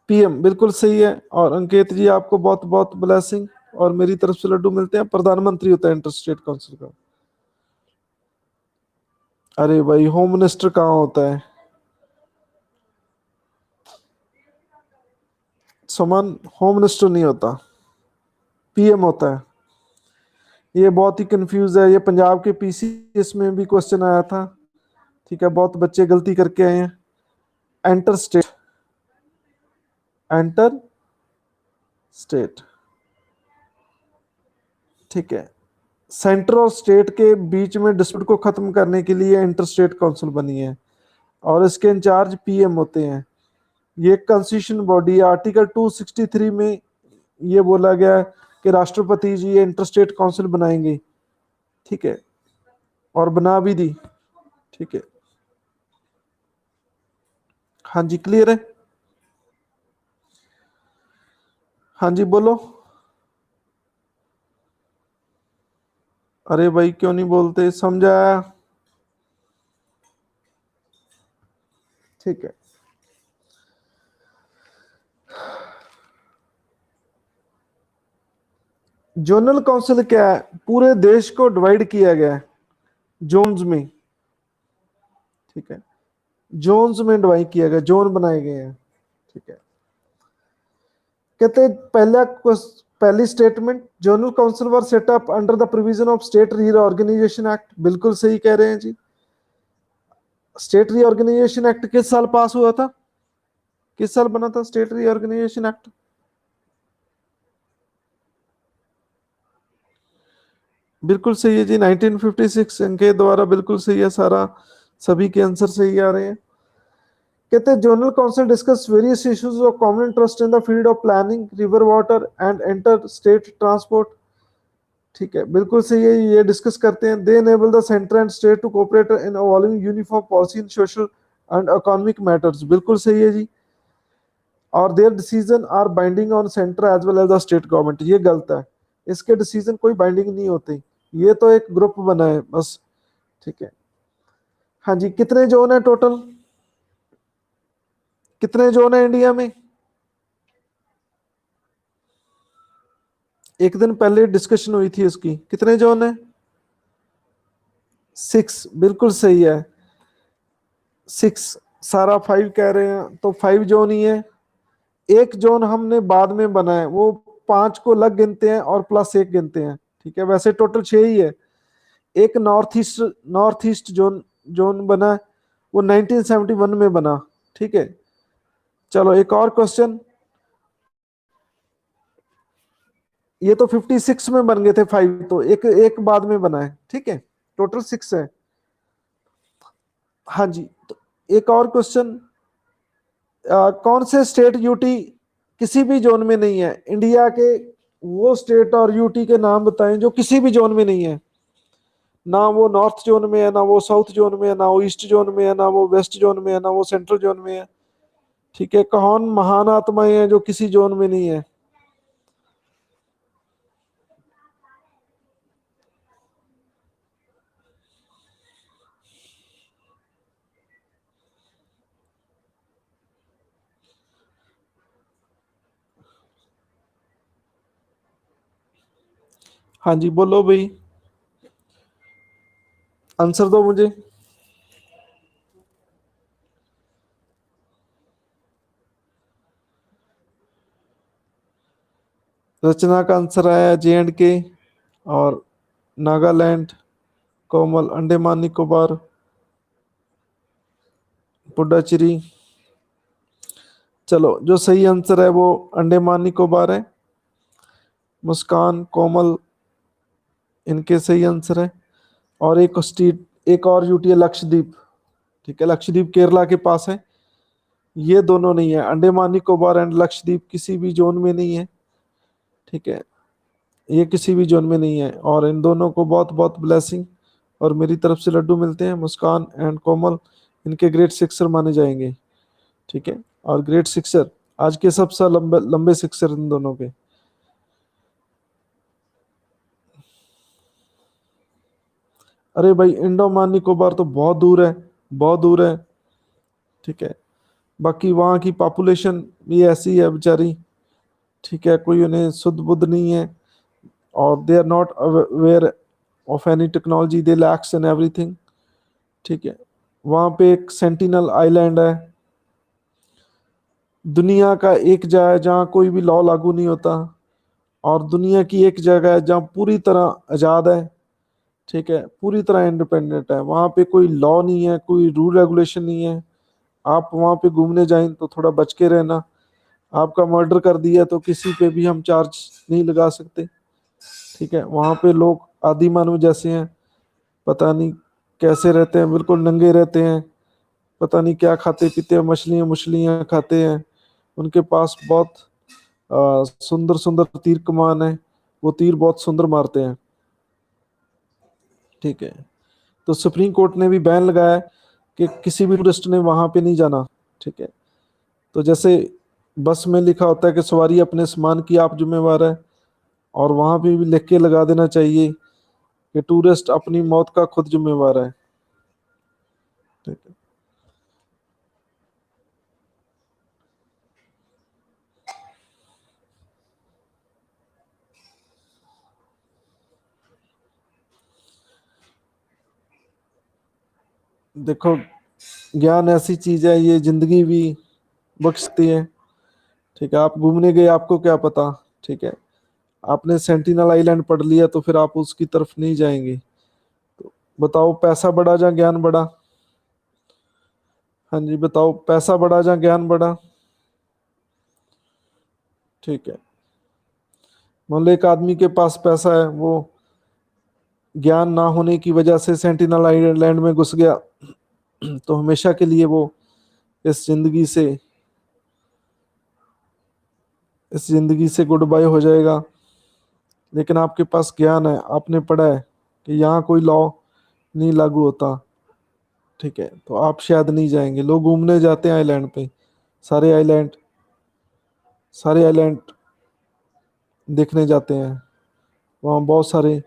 पीएम, बिल्कुल सही है। और अंकित जी, आपको बहुत बहुत ब्लेसिंग और मेरी तरफ से लड्डू मिलते हैं। प्रधानमंत्री होता है इंटर स्टेट काउंसिल का। अरे भाई, होम मिनिस्टर कहाँ होता है? समान, होम मिनिस्टर नहीं होता, पीएम होता है। ये बहुत ही कंफ्यूज है। ये पंजाब के पीसीएस में भी क्वेश्चन आया था। ठीक है, बहुत बच्चे गलती करके आए हैं। एंटर स्टेट, एंटर स्टेट, ठीक है। सेंटर और स्टेट के बीच में डिस्प्यूट को खत्म करने के लिए इंटर स्टेट काउंसिल बनी है और इसके इंचार्ज पीएम होते हैं। ये कंस्टिट्यूशन बॉडी है। आर्टिकल 263 में ये बोला गया है कि राष्ट्रपति जी ये इंटर स्टेट काउंसिल बनाएंगे। ठीक है, और बना भी दी। ठीक है, हाँ जी, क्लियर है। हाँ जी, बोलो। अरे भाई, क्यों नहीं बोलते, समझाया। ठीक है, जोनल काउंसिल क्या है? पूरे देश को डिवाइड किया गया है जोन्स में। ठीक है, जोन्स में डिवाइड किया गया, जोन बनाए गए हैं। ठीक है, कहते हैं पहली statement, zonal council were set up under the provision of state reorganisation act. बिल्कुल सही कह रहे हैं जी। स्टेट रीऑर्गेनाइजेशन एक्ट किस साल पास हुआ था? किस साल बना था स्टेट रीऑर्गेनाइजेशन एक्ट? बिल्कुल सही है जी, 1956 इनके द्वारा। बिल्कुल सही है सारा, सभी के आंसर सही आ रहे हैं। कहते हैं zonal council discuss various issues of common interest in the field of planning, river water and inter state transport. ठीक है, बिल्कुल सही है, ये डिस्कस करते हैं। They enable the centre and state to cooperate in evolving uniform policy in social and economic matters. बिल्कुल सही है जी। और their decision are binding on centre as well as the state government. ये गलत है, इसके डिसीजन कोई बाइंडिंग नहीं होते। ये तो एक ग्रुप बना है बस। ठीक है, हाँ जी, कितने जोन है टोटल? कितने जोन है इंडिया में? एक दिन पहले डिस्कशन हुई थी इसकी। कितने जोन है? 6, बिल्कुल सही है। 6, सारा 5 कह रहे हैं तो 5 जोन ही है। एक जोन हमने बाद में बनाया, वो 5 को अलग गिनते हैं और प्लस 1 गिनते हैं। ठीक है, वैसे टोटल 6 ही है। एक नॉर्थ ईस्ट जोन जोन बना है, वो 1971 में बना। ठीक है, चलो एक और क्वेश्चन। ये तो 56 में बन गए थे 5, तो एक एक बाद में बना है। ठीक है, टोटल 6 है। हाँ जी, तो एक और क्वेश्चन। कौन से स्टेट यूटी किसी भी जोन में नहीं है? इंडिया के वो स्टेट और यूटी के नाम बताएं जो किसी भी जोन में नहीं है। ना वो नॉर्थ जोन में है, ना वो साउथ जोन में है, ना वो ईस्ट जोन में है, ना वो वेस्ट जोन में है, ना वो सेंट्रल जोन में है। ठीक है, कौन महान आत्माएं हैं जो किसी जोन में नहीं है? हाँ जी, बोलो भाई, आंसर दो मुझे। रचना का आंसर आया J&K और नागालैंड, कोमल, अंडमान निकोबार, पुडुचेरी। चलो, जो सही आंसर है वो अंडमान निकोबार है। मुस्कान, कोमल, इनके सही आंसर है। और एक स्टेट, एक और यूटी है लक्षद्वीप। ठीक है, लक्षद्वीप केरला के पास है, ये दोनों नहीं है। अंडमान निकोबार एंड लक्षद्वीप किसी भी जोन में नहीं है, ठीक है, ये किसी भी जोन में नहीं है। और इन दोनों को बहुत बहुत ब्लेसिंग और मेरी तरफ से लड्डू मिलते हैं। मुस्कान एंड कोमल इनके ग्रेट सिक्सर माने जाएंगे, ठीक है। और ग्रेट सिक्सर आज के सबसे लंबे लंबे सिक्सर इन दोनों के। अरे भाई, अंडमान निकोबार तो बहुत दूर है, बहुत दूर है, ठीक है। बाकी वहाँ की पॉपुलेशन भी ऐसी है बेचारी, ठीक है, कोई उन्हें शुद्ध बुद्ध नहीं है, और they are not aware of any technology, they lacks in everything, ठीक है। वहाँ पे एक सेंटिनल आइलैंड है, दुनिया का एक जगह है जहाँ कोई भी लॉ लागू नहीं होता, और दुनिया की एक जगह है जहाँ पूरी तरह आज़ाद है, ठीक है, पूरी तरह इंडिपेंडेंट है। वहाँ पे कोई लॉ नहीं है, कोई रूल रेगुलेशन नहीं है। आप वहाँ पे घूमने जाएं तो थोड़ा बच के रहना। आपका मर्डर कर दिया तो किसी पे भी हम चार्ज नहीं लगा सकते, ठीक है। वहाँ पे लोग आदि मानव जैसे हैं, पता नहीं कैसे रहते हैं, बिल्कुल नंगे रहते हैं, पता नहीं क्या खाते पीते हैं, मछलियाँ मछलियाँ खाते हैं। उनके पास बहुत सुंदर सुंदर तीर कमान है, वो तीर बहुत सुंदर मारते हैं, ठीक है। तो सुप्रीम कोर्ट ने भी बैन लगाया है कि किसी भी टूरिस्ट ने वहां पे नहीं जाना, ठीक है। तो जैसे बस में लिखा होता है कि सवारी अपने सामान की आप जिम्मेवार है, और वहां पे भी लिख के लगा देना चाहिए कि टूरिस्ट अपनी मौत का खुद जिम्मेवार है, ठीक है। देखो, ज्ञान ऐसी चीज है, ये जिंदगी भी बख्शती है, ठीक है। आप घूमने गए, आपको क्या पता, ठीक है। आपने सेंटिनल आइलैंड पढ़ लिया तो फिर आप उसकी तरफ नहीं जाएंगे। तो बताओ, पैसा बढ़ा या ज्ञान बढ़ा? हाँ जी, बताओ, पैसा बढ़ा या ज्ञान बढ़ा? ठीक है, मान लो एक आदमी के पास पैसा है, वो ज्ञान ना होने की वजह से सेंटिनल आइलैंड में घुस गया, तो हमेशा के लिए वो इस जिंदगी से इस जिंदगी से गुड बाय हो जाएगा। लेकिन आपके पास ज्ञान है, आपने पढ़ा है कि यहाँ कोई लॉ नहीं लागू होता, ठीक है, तो आप शायद नहीं जाएंगे। लोग घूमने जाते हैं आइलैंड पे, सारे आइलैंड सारे आइलैंड देखने जाते हैं। वहाँ बहुत सारे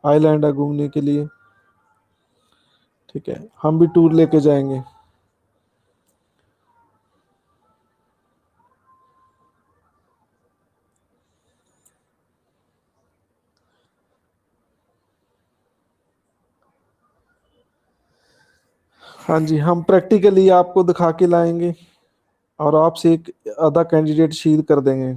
आइलैंड है घूमने के लिए, ठीक है। हम भी टूर लेके जाएंगे। हाँ जी, हम प्रैक्टिकली आपको दिखा के लाएंगे, और आपसे एक आधा कैंडिडेट शहीद कर देंगे।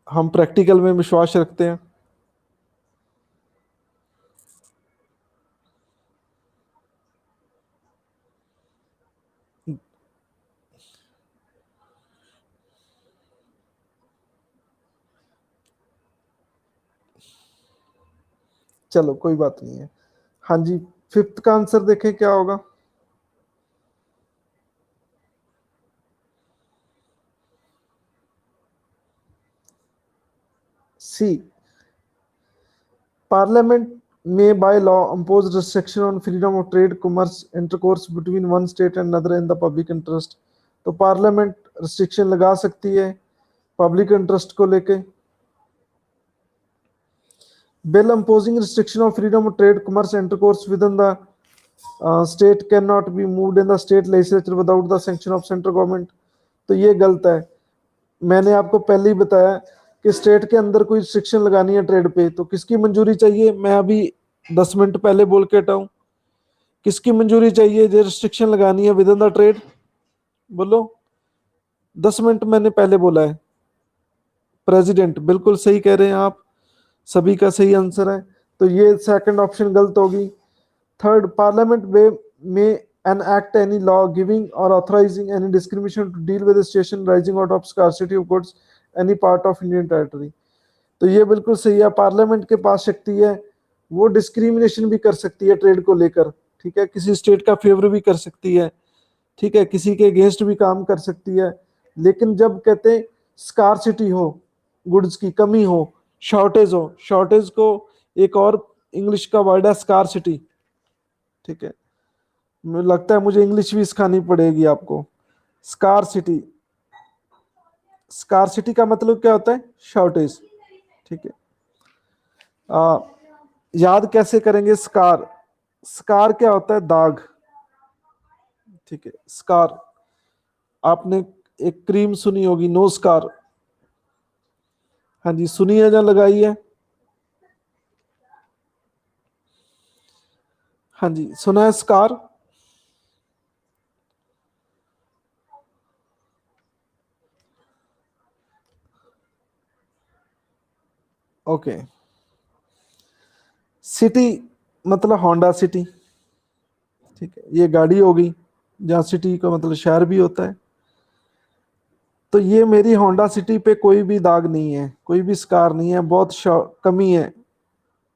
हम प्रैक्टिकल में विश्वास रखते हैं। चलो, कोई बात नहीं है। हाँ जी, फिफ्थ का आंसर देखें क्या होगा। सी, पार्लियामेंट में by law impose restriction on freedom of trade, commerce, intercourse between one state and another in the public interest। तो पार्लियामेंट रिस्ट्रिक्शन लगा सकती है पब्लिक इंटरेस्ट को लेके। Bill imposing restriction of freedom of trade, commerce, intercourse within the state cannot be moved in the state legislature without the sanction of central government। तो ये गलत है। मैंने आपको पहले ही बताया कि स्टेट के अंदर कोई रिस्ट्रिक्शन लगानी है ट्रेड पे तो किसकी मंजूरी चाहिए। मैं अभी 10 मिनट पहले बोल के हटा हूं, किसकी मंजूरी चाहिए जो रिस्ट्रिक्शन लगानी है विद इन द ट्रेड? बोलो, 10 मिनट मैंने पहले बोला है। प्रेसिडेंट, बिल्कुल सही कह रहे हैं आप, सभी का सही आंसर है। तो ये सेकंड ऑप्शन गलत होगी। थर्ड, पार्लियामेंट में an act, any law giving or authorizing any discrimination to deal with the station rising out of scarcity of goods any part of Indian territory। तो ये बिल्कुल सही है, पार्लियामेंट के पास शक्ति है, वो डिस्क्रिमिनेशन भी कर सकती है ट्रेड को लेकर, ठीक है, किसी स्टेट का फेवर भी कर सकती है, ठीक है, किसी के अगेंस्ट भी काम कर सकती है। लेकिन जब कहते हैं स्कारसिटी हो, गुड्स की कमी हो, शॉर्टेज हो, शॉर्टेज को एक और इंग्लिश का वर्ड है स्कारसिटी, ठीक है, मुझे लगता है मुझे इंग्लिश भी सिखानी पड़ेगी आपको। स्कारसिटी, स्कारसिटी का मतलब क्या होता है? शॉर्टेज, ठीक है। याद कैसे करेंगे? स्कार, स्कार क्या होता है? दाग, ठीक है। स्कार, आपने एक क्रीम सुनी होगी, नो स्कार, हाँ जी, सुनी है या लगाई है? हाँ जी, सुना है स्कार। ओके, सिटी मतलब होंडा सिटी, ठीक है, ये गाड़ी होगी, जहाँ सिटी का मतलब शहर भी होता है। तो ये मेरी होंडा सिटी पे कोई भी दाग नहीं है, कोई भी स्कार नहीं है, बहुत कमी है,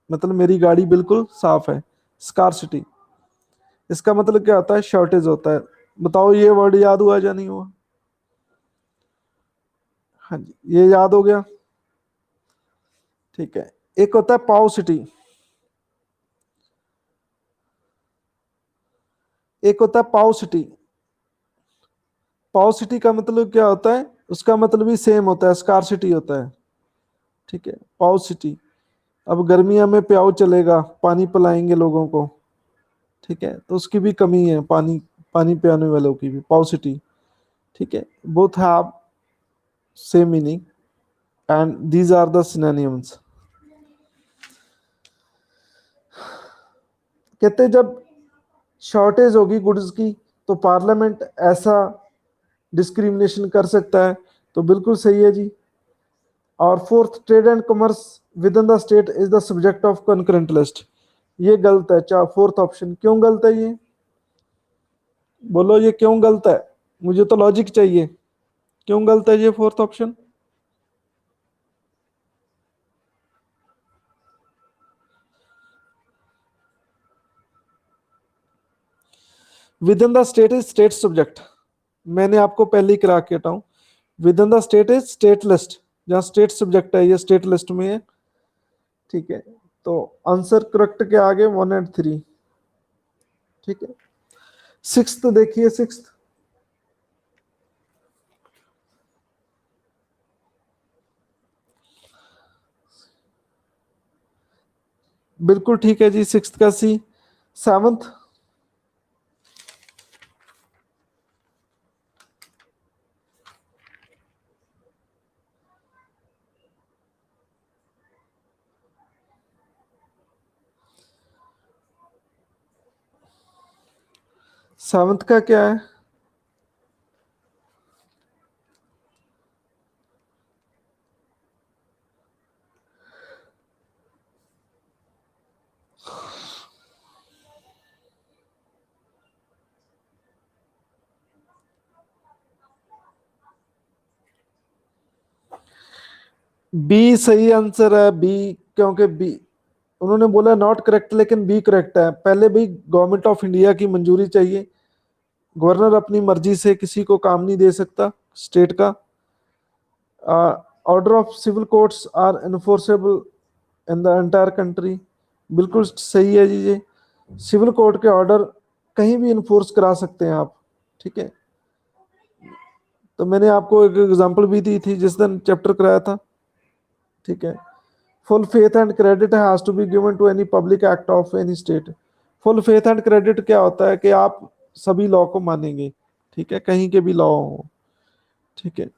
मतलब मेरी गाड़ी बिल्कुल साफ है। स्कार सिटी, इसका मतलब क्या होता है? शॉर्टेज होता है। बताओ ये वर्ड याद हुआ या नहीं हुआ? हाँ जी, ये याद हो गया, ठीक है। एक होता है पाव सिटी, एक होता है पाव सिटी। पाव सिटी का मतलब क्या होता है? उसका मतलब भी सेम होता है, स्कार सिटी होता है, ठीक है, पाव सिटी। अब गर्मियों में प्याऊ चलेगा, पानी पिलाएंगे लोगों को, ठीक है, तो उसकी भी कमी है, पानी, पानी पिलाने वालों की भी, पाव सिटी, ठीक है। Both have same meaning and these are the synonyms. कहते हैं जब शॉर्टेज होगी गुड्स की तो पार्लियामेंट ऐसा डिस्क्रिमिनेशन कर सकता है, तो बिल्कुल सही है जी। और fourth, trade and commerce within the state is the subject of concurrent list, ये गलत है। चार, फोर्थ ऑप्शन क्यों गलत है? ये बोलो, ये क्यों गलत है? मुझे तो लॉजिक चाहिए, क्यों गलत है ये fourth option? With in the state is state subject, मैंने आपको पहले ही करा के हटाऊं। With in the state is state list, जहाँ स्टेट सब्जेक्ट है, ये स्टेट लिस्ट में है, ठीक है। तो आंसर करेक्ट के आगे 1 और 3, ठीक है। सिक्स्थ देखिए, सिक्स्थ, बिल्कुल ठीक है जी, सिक्स्थ का सी। सेवंथ, सेवंथ का क्या है? बी सही आंसर है, बी, क्योंकि बी, उन्होंने बोला नॉट करेक्ट, लेकिन बी करेक्ट है। पहले भी गवर्नमेंट ऑफ इंडिया की मंजूरी चाहिए, गवर्नर अपनी मर्जी से किसी को काम नहीं दे सकता स्टेट का। Order of civil courts are enforceable in the entire country, बिल्कुल सही है जी। ये सिविल कोर्ट के ऑर्डर कहीं भी इन्फोर्स करा सकते हैं आप, ठीक है। तो मैंने आपको एक एग्जांपल भी दी थी जिस दिन चैप्टर कराया था, ठीक है। Full faith and credit has to be given to any public act of any state. Full faith and credit क्या होता है? कि आप सभी लॉ को मानेंगे, ठीक है, कहीं के भी लॉ हो, ठीक है।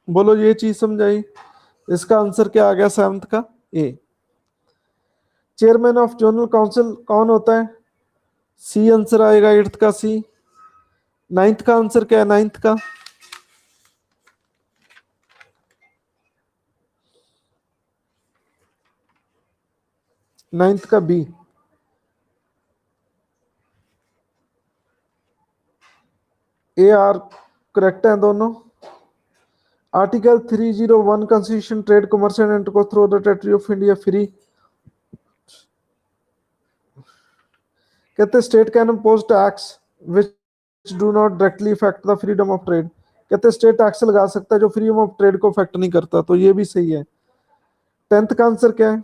बोलो, ये चीज समझाई? इसका आंसर क्या आ गया सेवंथ का? ए। चेयरमैन ऑफ जनरल काउंसिल कौन होता है? सी आंसर आएगा, एट्थ का सी। नाइन्थ का आंसर क्या है? नाइन्थ का, नाइन्थ का बी। ए आर करेक्ट है दोनों। Article 301 constitution trade commerce and intercourse through the territory of India free, कहते state can impose tax which do not directly affect the freedom of trade, कहते state tax लगा सकता है जो freedom of trade को affect नहीं करता, तो ये भी सही है। 10th का आंसर क्या है?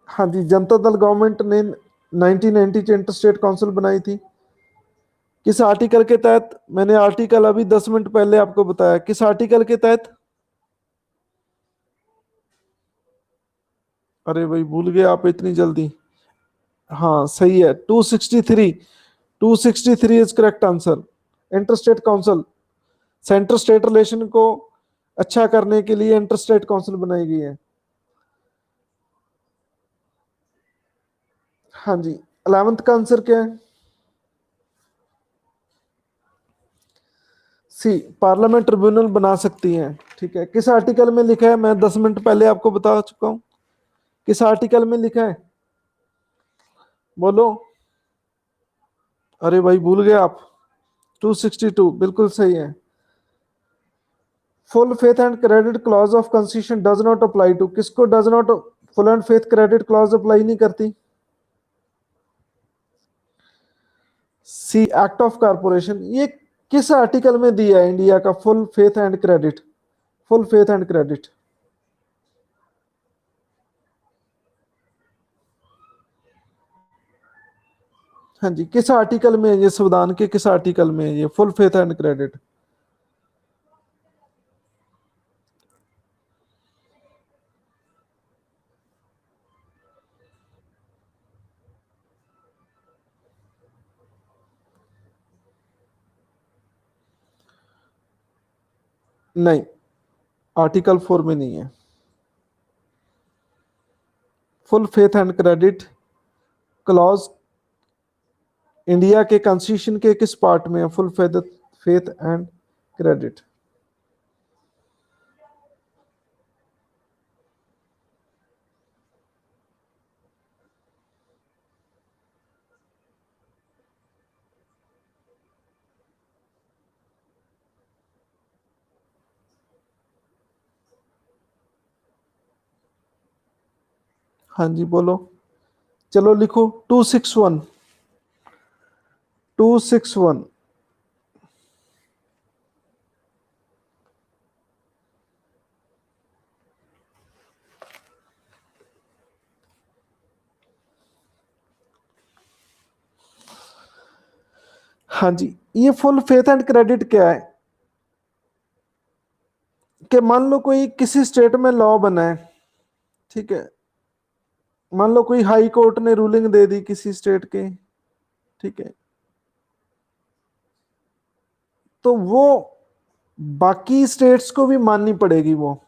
हाँ जी, जनता दल गवर्नमेंट ने 1990 च इंटर स्टेट काउंसिल बनाई थी। किस आर्टिकल के तहत? मैंने आर्टिकल अभी 10 मिनट पहले आपको बताया, किस आर्टिकल के तहत? अरे भाई भूल गए आप इतनी जल्दी। हाँ सही है, 263, 263 is correct answer. Inter state council, centre state relation को अच्छा करने के लिए इंटर स्टेट काउंसिल बनाई गई है। हाँ जी, 11th का आंसर क्या है? सी, पार्लियामेंट ट्रिब्यूनल बना सकती है। ठीक है, किस आर्टिकल में लिखा है? मैं 10 मिनट पहले आपको बता चुका हूं, किस आर्टिकल में लिखा है, बोलो। अरे भाई भूल गए आप। 262 बिल्कुल सही है। Full faith and credit clause of constitution does not apply to, किसको does not, full and faith credit clause apply नहीं करती? C, act of corporation. ये किस आर्टिकल में दिया है इंडिया का full faith and credit, full faith and credit? हाँ जी, किस आर्टिकल में है ये? संविधान के किस आर्टिकल में है ये फुल फेथ एंड क्रेडिट? नहीं, आर्टिकल 4 में नहीं है। Full faith and credit clause India के कॉन्स्टिट्यूशन के किस पार्ट में है full faith, faith and credit? हाँ जी बोलो, चलो लिखो 261, 261। हाँ जी, ये फुल फेथ एंड क्रेडिट क्या है कि मान लो कोई किसी स्टेट में लॉ बना है, ठीक है, मान लो कोई हाई कोर्ट ने रूलिंग दे दी किसी स्टेट के, ठीक है, तो वो बाकी स्टेट्स को भी माननी पड़ेगी वो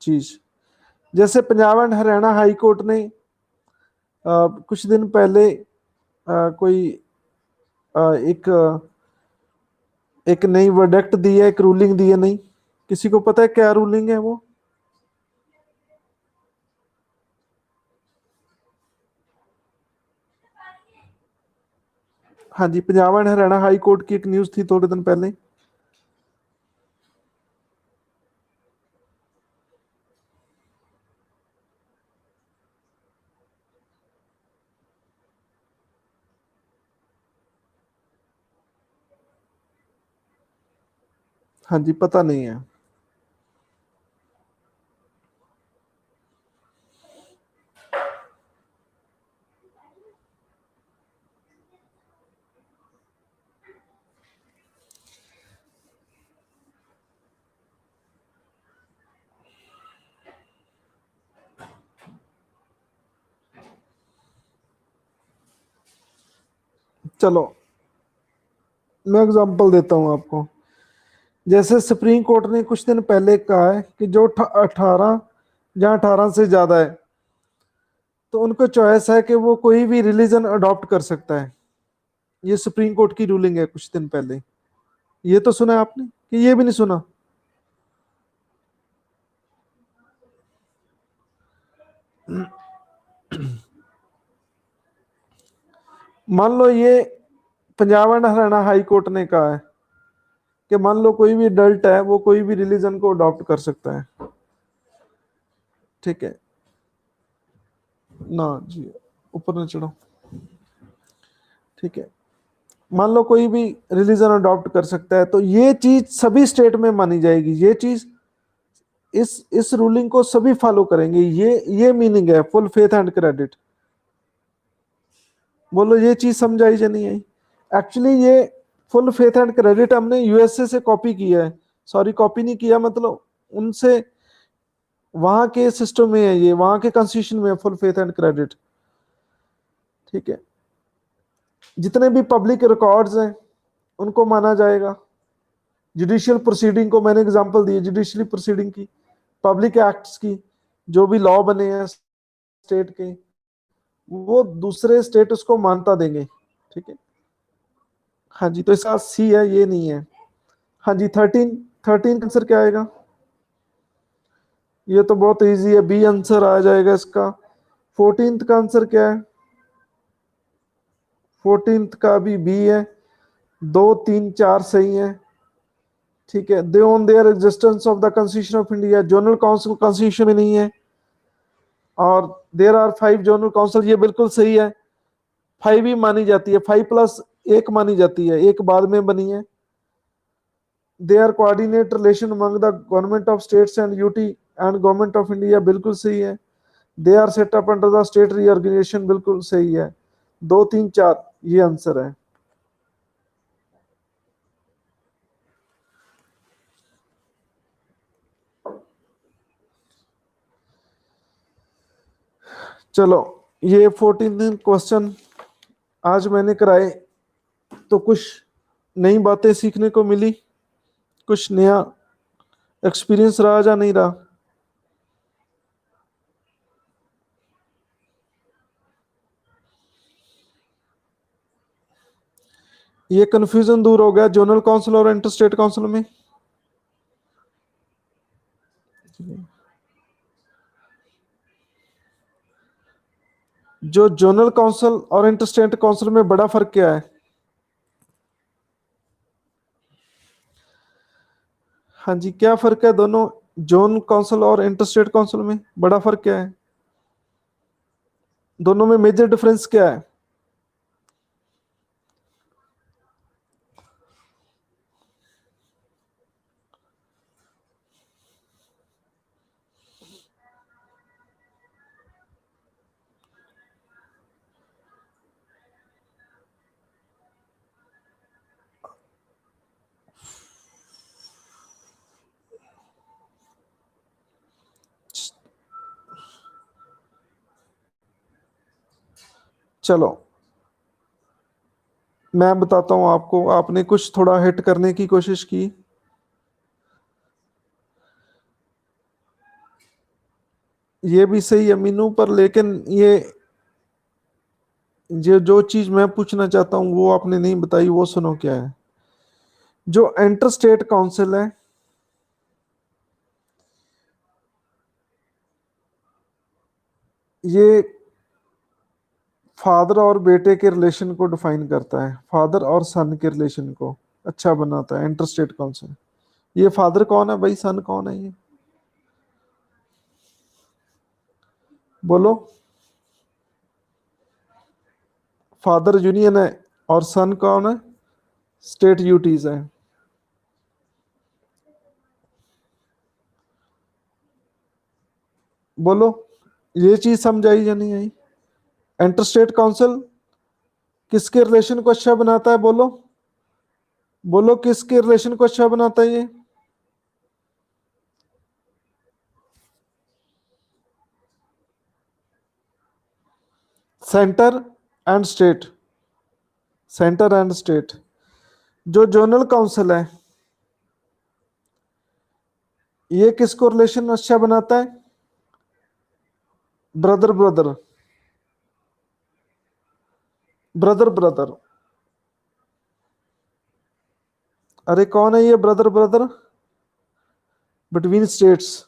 चीज। जैसे Punjab and Haryana high court ने कुछ दिन पहले कोई एक एक नई वर्डिक्ट दी है, एक रूलिंग दी है, नहीं किसी को पता है क्या रूलिंग है वो? हाँ जी, Punjab and Haryana high court की एक न्यूज थी थोड़े दिन पहले। हाँ जी, पता नहीं है। चलो मैं एग्जांपल देता हूं आपको। जैसे सुप्रीम कोर्ट ने कुछ दिन पहले कहा है कि जो 18 या 18 से ज्यादा है तो उनको चॉइस है कि वो कोई भी रिलीजन अडॉप्ट कर सकता है। ये सुप्रीम कोर्ट की रूलिंग है कुछ दिन पहले। ये तो सुना है आपने कि ये भी नहीं सुना? मान लो ये Punjab and Haryana high court ने कहा है कि मान लो कोई भी अडल्ट है वो कोई भी रिलीजन को अडॉप्ट कर सकता है, ठीक है ना जी, ऊपर न चढ़ो, ठीक है। मान लो कोई भी रिलीजन अडॉप्ट कर सकता है, तो ये चीज सभी स्टेट में मानी जाएगी, ये चीज इस रूलिंग को सभी फॉलो करेंगे, ये मीनिंग है फुल फेथ एंड क्रेडिट। बोलो ये चीज समझाई या नहीं आई? एक्चुअली ये फुल फेथ एंड क्रेडिट हमने यूएसए से कॉपी किया है, सॉरी कॉपी नहीं किया, मतलब उनसे वहां के सिस्टम में है, ये वहां के कॉन्स्टिट्यूशन में है फुल फेथ एंड क्रेडिट, ठीक है। जितने भी पब्लिक रिकॉर्ड्स हैं उनको माना जाएगा। जुडिशियल प्रोसीडिंग को मैंने एग्जांपल दी, जुडिशियल प्रोसीडिंग की, पब्लिक एक्ट्स की, जो भी लॉ बने हैं स्टेट के, वो दूसरे स्टेट उसको मान्यता देंगे, ठीक है। हाँ जी, तो इसका सी है, ये नहीं है। हाँ जी, 13 आंसर क्या आएगा? ये तो बहुत इजी है, बी आंसर आ जाएगा इसका। 14 का आंसर क्या है? 14 का भी बी है, 2 3 4 सही है, ठीक है। They own their existence of the constitution of India, general council constitution में नहीं है, और देर आर 5 जनरल काउंसिल, ये बिल्कुल सही है, 5 ही मानी जाती है, 5+1 मानी जाती है, एक बाद में बनी है। They are coordinate relation among the government of states and UT and government of India, बिल्कुल सही है। They are set up under the state reorganisation, बिल्कुल सही है। 2 3 4 ये आंसर है। चलो, ये 14 क्वेश्चन आज मैंने कराए, तो कुछ नई बातें सीखने को मिली, कुछ नया एक्सपीरियंस रहा या नहीं रहा? ये कंफ्यूजन दूर हो गया जोनल काउंसिल और इंटर स्टेट काउंसिल में? जो जोनल काउंसिल और इंटर स्टेट काउंसिल में बड़ा फर्क क्या है? हाँ जी, क्या फर्क है दोनों जोन काउंसिल और इंटर स्टेट काउंसिल में, बड़ा फर्क क्या है? दोनों में मेजर डिफरेंस क्या है? चलो मैं बताता हूं आपको, आपने कुछ थोड़ा हिट करने की कोशिश की, ये भी सही है मीनू, पर लेकिन ये जो चीज मैं पूछना चाहता हूँ वो आपने नहीं बताई, वो सुनो क्या है। जो इंटर स्टेट काउंसिल है, ये फादर और बेटे के रिलेशन को डिफाइन करता है, फादर और सन के रिलेशन को अच्छा बनाता है इंटर स्टेट काउंसिल। ये फादर कौन है भाई, सन कौन है ये? बोलो। फादर यूनियन है और सन कौन है? स्टेट यूटीज है। बोलो, ये चीज समझाई या नहीं आई? इंटर स्टेट काउंसिल किसके रिलेशन को अच्छा बनाता है? बोलो, बोलो किसके रिलेशन को अच्छा बनाता है ये? Centre and state, centre and state. जो जोनल काउंसिल है, ये किसको रिलेशन अच्छा बनाता है? Brother brother, brother brother. अरे कौन है ये ब्रदर ब्रदर? बिटवीन स्टेट्स,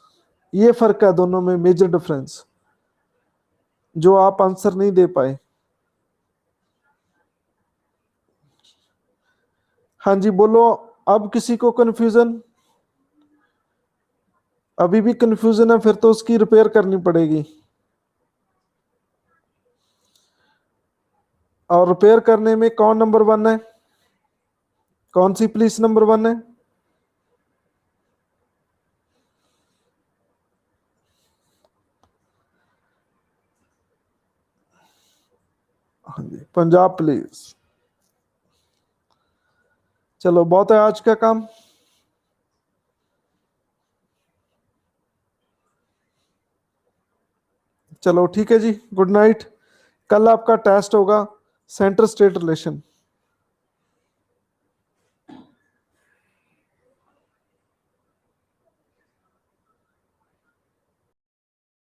ये फर्क है दोनों में, मेजर डिफरेंस। जो आप आंसर नहीं दे पाए। हाँ जी बोलो। अब किसी को कंफ्यूजन? अभी भी कंफ्यूजन है, फिर तो उसकी रिपेयर करनी पड़ेगी। और रिपेयर करने में कौन नंबर वन है? कौन सी पुलिस नंबर वन है? हाँ जी, पंजाब पुलिस। चलो बहुत है आज का काम। चलो ठीक है जी, गुड नाइट। कल आपका टेस्ट होगा सेंटर स्टेट रिलेशन।